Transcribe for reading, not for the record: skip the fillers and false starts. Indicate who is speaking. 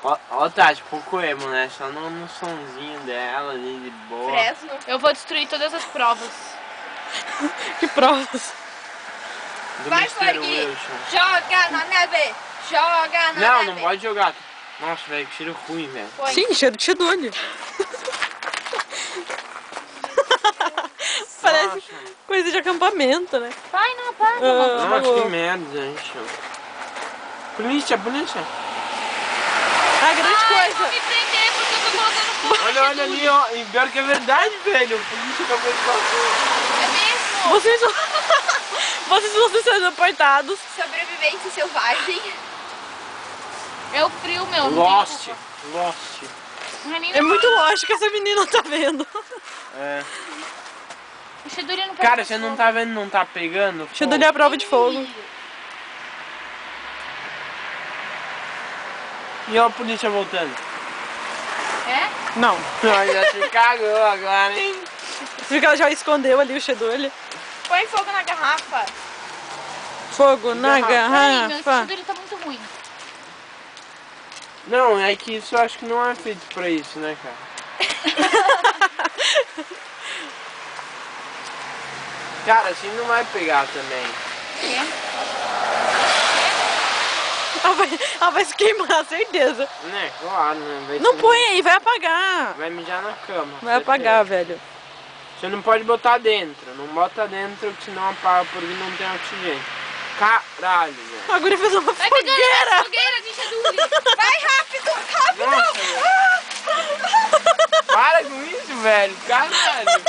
Speaker 1: Ó, tá, tipo emo, né? Só no sonzinho dela ali, de boa.
Speaker 2: Fresno.
Speaker 3: Eu vou destruir todas as provas.
Speaker 4: Que provas?
Speaker 1: Do
Speaker 2: Vai,
Speaker 1: Mr.
Speaker 2: Ferg!
Speaker 1: Wilson.
Speaker 2: Joga na neve! Joga na
Speaker 1: Não,
Speaker 2: neve!
Speaker 1: não pode jogar. Nossa, velho, que cheiro ruim, velho.
Speaker 2: Põe.
Speaker 4: Sim, cheiro de chedulho. Parece
Speaker 1: Nossa.
Speaker 4: coisa de acampamento, né?
Speaker 3: Vai, não apaga,
Speaker 4: Ah,
Speaker 3: mano.
Speaker 1: Nossa, que merda, gente. Polícia, polícia.
Speaker 4: A grande
Speaker 3: Ai, vou
Speaker 4: coisa.
Speaker 3: me prender porque eu tô colocando fogo.
Speaker 1: Olha ali, ó. E pior que é verdade, velho. A polícia acabou de passar.
Speaker 3: É mesmo?
Speaker 4: Vocês vão... Vocês vão ser deportados.
Speaker 2: Sobrevivência selvagem.
Speaker 3: É o frio, meu. não tem
Speaker 1: Lost.
Speaker 3: culpa.
Speaker 1: Lost.
Speaker 3: Não é nem
Speaker 4: É muito lógico que essa menina tá vendo.
Speaker 1: É.
Speaker 3: O Shedulho não pode
Speaker 1: Cara,
Speaker 3: ter
Speaker 1: você não
Speaker 3: fogo.
Speaker 1: tá vendo, não tá pegando?
Speaker 4: Chedulho é a prova de fogo.
Speaker 1: E ó a polícia voltando.
Speaker 3: É?
Speaker 4: Não.
Speaker 1: Ai, já se cagou agora, hein?
Speaker 4: Você viu que ela já escondeu ali o chedulho?
Speaker 2: Põe fogo na garrafa.
Speaker 4: Fogo na
Speaker 3: Ai, meu, esse
Speaker 4: garrafa.
Speaker 3: Shedulho tá muito ruim.
Speaker 1: Não, é que isso eu acho que não é feito pra isso, né, cara? Cara, assim não vai pegar também.
Speaker 4: Ela vai se queimar, certeza.
Speaker 1: Né? Claro, né? Vai
Speaker 4: Não
Speaker 1: ser-
Speaker 4: põe aí, vai apagar.
Speaker 1: Vai mijar na cama.
Speaker 4: Vai
Speaker 1: certeza.
Speaker 4: apagar, velho.
Speaker 1: Você não pode botar dentro. Não bota dentro, que senão apaga porque não tem oxigênio. Caralho, velho.
Speaker 4: A guria fez uma
Speaker 3: Vai pegando
Speaker 4: fogueira.
Speaker 3: essa fogueira de Shedulho.
Speaker 2: Vai rápido, rápido!
Speaker 1: Nossa, velho. Para com isso, velho. Caralho.